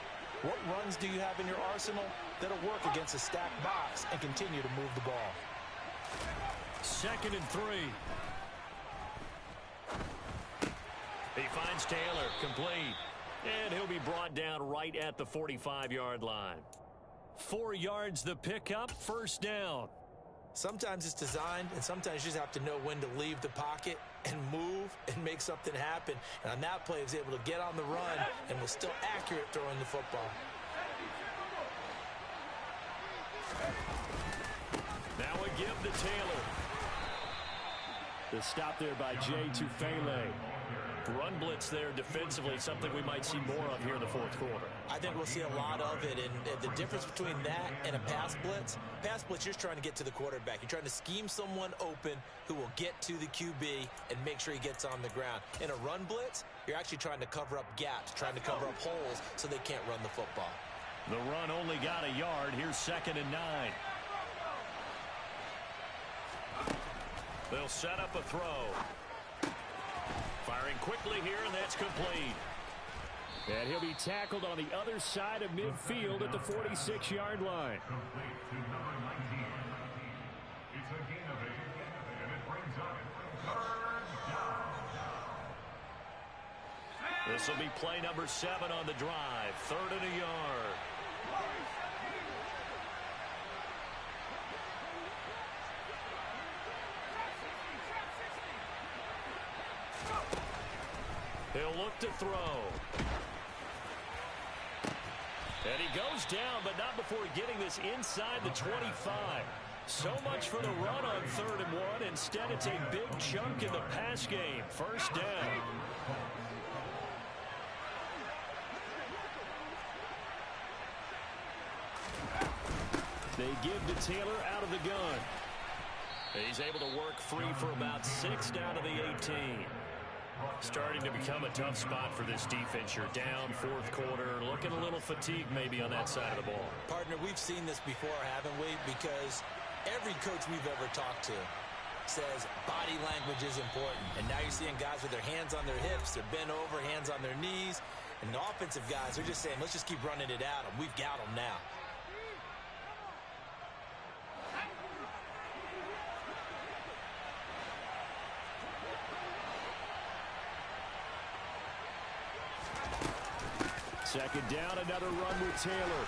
What runs do you have in your arsenal that'll work against a stacked box and continue to move the ball?
2nd and 3. He finds Taylor, complete. And he'll be brought down right at the 45-yard line. 4 yards the pickup, first down.
Sometimes it's designed, and sometimes you just have to know when to leave the pocket and move and make something happen. And on that play, he was able to get on the run and was still accurate throwing the football.
Now a give to Taylor. The stop there by Jay Tufele. Run blitz there defensively, something we might see more of here in the fourth quarter.
I think we'll see a lot of it, and the difference between that and a pass blitz, you're just trying to get to the quarterback. You're trying to scheme someone open who will get to the QB and make sure he gets on the ground. In a run blitz, you're actually trying to cover up gaps, trying to cover up holes so they can't run the football.
The run only got a yard. Here's 2nd and 9. They'll set up a throw. Firing quickly here, and that's complete. And he'll be tackled on the other side of midfield at the 46-yard line. This will be play number 7 on the drive. 3rd and a yard. He'll look to throw. And he goes down, but not before getting this inside the 25. So much for the run on 3rd and 1. Instead, it's a big chunk in the pass game. First down. They give to Taylor out of the gun. He's able to work free for about 6 down to the 18. Starting to become a tough spot for this defense. You're down, fourth quarter, looking a little fatigued maybe on that side of the ball.
Partner, we've seen this before, haven't we? Because every coach we've ever talked to says body language is important. And now you're seeing guys with their hands on their hips, they're bent over, hands on their knees. And the offensive guys are just saying, let's just keep running it at them. We've got them now.
Second down, another run with Taylor.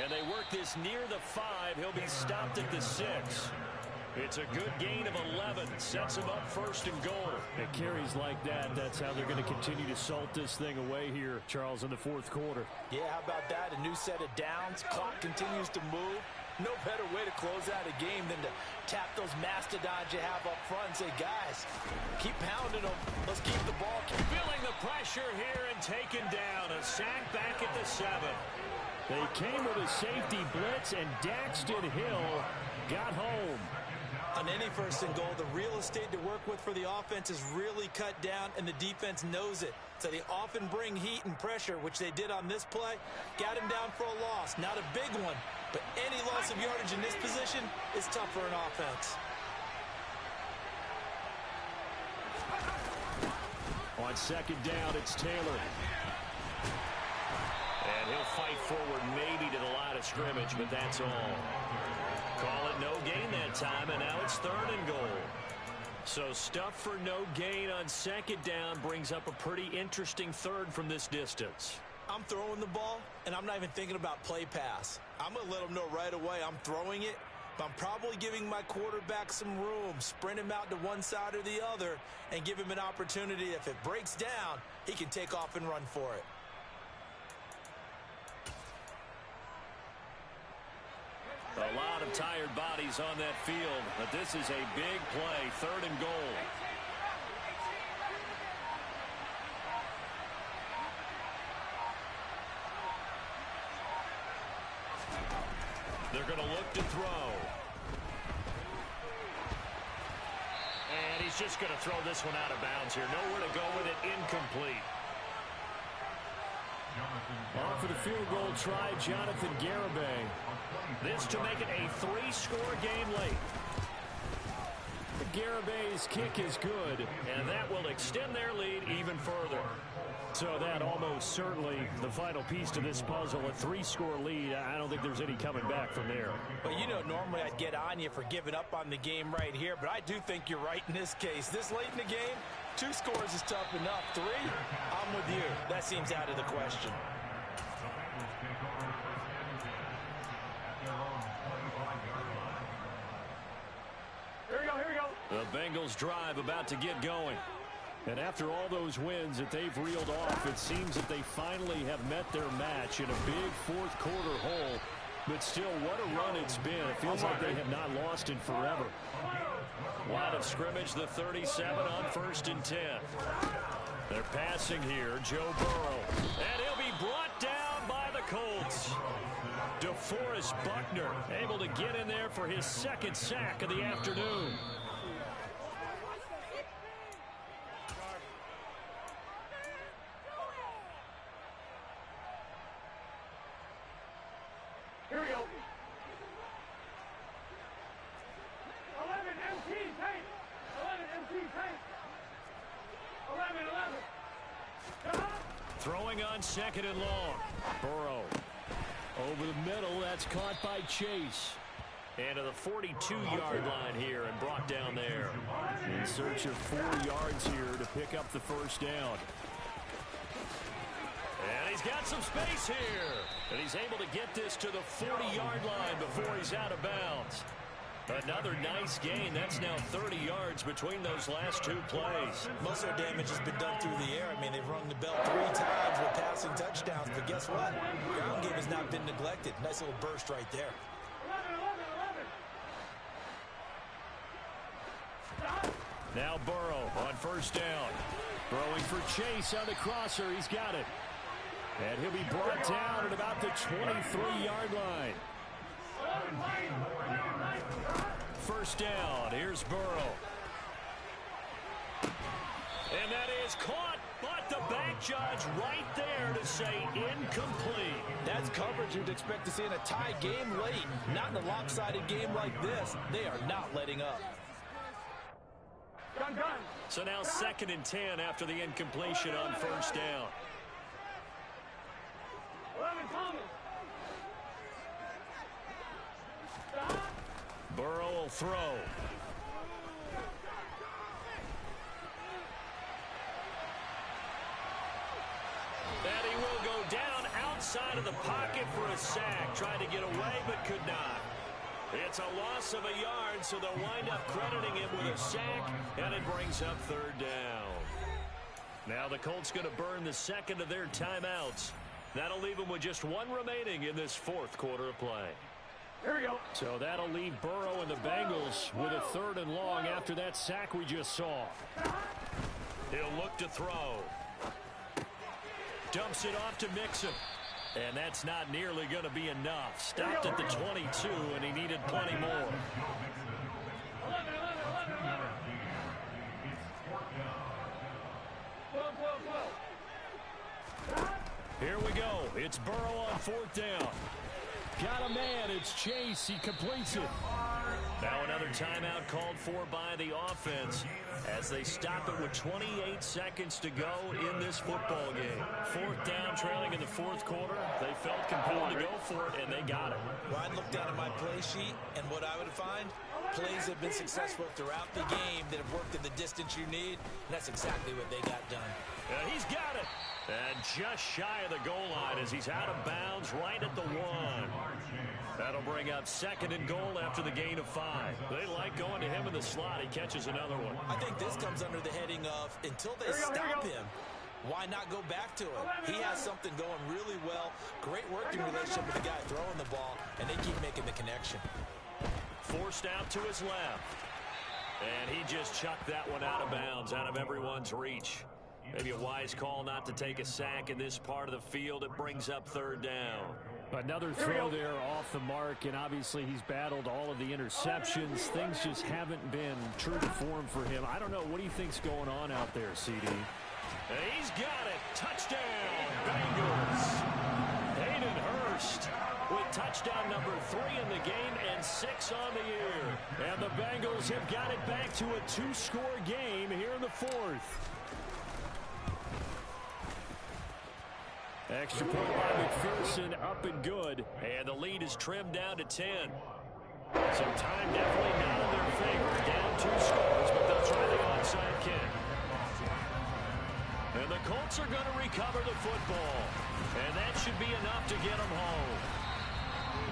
And they work this near the 5. He'll be stopped at the 6. It's a good gain of 11. Sets him up 1st and goal. It carries like that. That's how they're going to continue to salt this thing away here, Charles, in the fourth quarter.
Yeah, how about that? A new set of downs. Clock continues to move. No better way to close out a game than to tap those mastodons you have up front and say, guys, keep pounding them. Let's keep the ball.
Feeling the pressure here and taken down. A sack back at the 7. They came with a safety blitz, and Daxton Hill got home.
On any 1st and goal, the real estate to work with for the offense is really cut down, and the defense knows it. So they often bring heat and pressure, which they did on this play. Got him down for a loss. Not a big one, but any loss of yardage in this position is tough for an offense.
On 2nd down, it's Taylor. And he'll fight forward maybe to the line of scrimmage, but that's all. Call it no gain that time, and now it's 3rd and goal. So stuff for no gain on 2nd down brings up a pretty interesting 3rd from this distance.
I'm throwing the ball, and I'm not even thinking about play pass. I'm going to let them know right away I'm throwing it
I'm probably giving my quarterback some room, sprint him out to one side or the other, and give him an opportunity. If it breaks down, he can take off and run for it.
A lot of tired bodies on that field, but this is a big play, 3rd and goal. They're going to look to throw. And he's just going to throw this one out of bounds here. Nowhere to go with it, incomplete.
Off of the field goal try, Jonathan Garibay.
This to make it a 3-score game late.
Garibay's kick is good,
and that will extend their lead even further.
So that almost certainly the final piece to this puzzle, a 3-score lead. I don't think there's any coming back from there.
Well, you know, normally I'd get on you for giving up on the game right here, but I do think you're right in this case. This late in the game, 2 scores is tough enough. 3, I'm with you. That seems out of the question.
Here we go.
The Bengals drive about to get going.
And after all those wins that they've reeled off, it seems that they finally have met their match in a big 4th quarter hole. But still, what a run it's been. It feels like they have not lost in forever.
Line of scrimmage, the 37 on 1st and 10. They're passing here, Joe Burrow. And he'll be brought down by the Colts. DeForest Buckner able to get in there for his 2nd sack of the afternoon.
Here we go. 11 MT tank. 11 MT tank. 11.
Throwing on 2nd and long. Burrow.
Over the middle, that's caught by Chase.
And to the 42-yard line here and brought down there.
In search of 4 yards here to pick up the 1st down.
And he's got some space here. And he's able to get this to the 40-yard line before he's out of bounds. Another nice gain. That's now 30 yards between those last 2 plays.
Most of their damage has been done through the air. I mean, they've rung the bell 3 times with passing touchdowns. But guess what? Ground game has not been neglected. Nice little burst right there.
11.
Now Burrow on 1st down.
Throwing for Chase on the crosser. He's got it. And he'll be brought down at about the 23-yard line.
1st down. Here's Burrow. And that is caught, but the back judge right there to say incomplete.
That's coverage you'd expect to see in a tie game late. Not in a lopsided game like this. They are not letting up.
So now 2nd and 10 after the incompletion on 1st down. Burrow will throw. And he will go down outside of the pocket for a sack. Tried to get away, but could not. It's a loss of a yard, so they'll wind up crediting him with a sack, and it brings up 3rd down. Now the Colts going to burn the 2nd of their timeouts. That'll leave them with just 1 remaining in this 4th quarter of play.
Here we go. So that'll leave Burrow and the Bengals with a 3rd and long after that sack we just saw.
He'll look to throw. Dumps it off to Mixon. And that's not nearly going to be enough. Stopped at the 22, and he needed plenty more. Here we go. It's Burrow on 4th down.
Got a man. It's Chase. He completes it.
Now another timeout called for by the offense as they stop it with 28 seconds to go in this football game. 4th down, trailing in the 4th quarter. They felt compelled to go for it, and they got it.
Well, I'd look down at my play sheet, and what I would find, plays have been successful throughout the game that have worked in the distance you need, and that's exactly what they got done.
And he's got it. And just shy of the goal line as he's out of bounds right at the 1. That'll bring up 2nd and goal after the gain of 5. They like going to him in the slot. He catches another one.
I think this comes under the heading of until they stop him, why not go back to him? He has something going really well. Great working relationship with the guy throwing the ball, and they keep making the connection.
Forced out to his left. And he just chucked that one out of bounds, out of everyone's reach. Maybe a wise call not to take a sack in this part of the field. It brings up 3rd down.
Another throw there off the mark, and obviously he's battled all of the interceptions. Things just haven't been true to form for him. I don't know. What do you think's going on out there, CD?
And he's got it. Touchdown, Bengals. Hayden Hurst with touchdown number 3 in the game and 6 on the year.
And the Bengals have got it back to a 2-score game here in the 4th. Extra point by McPherson, up and good.
And the lead is trimmed down to 10. Some time definitely not in their favor. Down 2 scores, but they'll try the onside kick. And the Colts are going to recover the football. And that should be enough to get them home.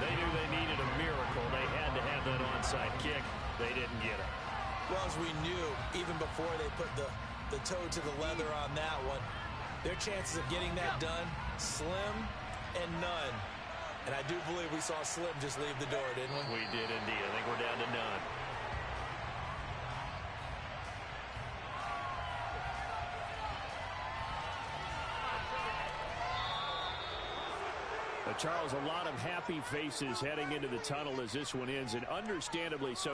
They knew they needed a miracle. They had to have that onside kick. They didn't get it.
Well, as we knew, even before they put the toe to the leather on that one, their chances of getting that done, slim and none. And I do believe we saw Slim just leave the door, didn't we?
We did indeed. I think we're down to none.
Charles, a lot of happy faces heading into the tunnel as this one ends, and understandably so.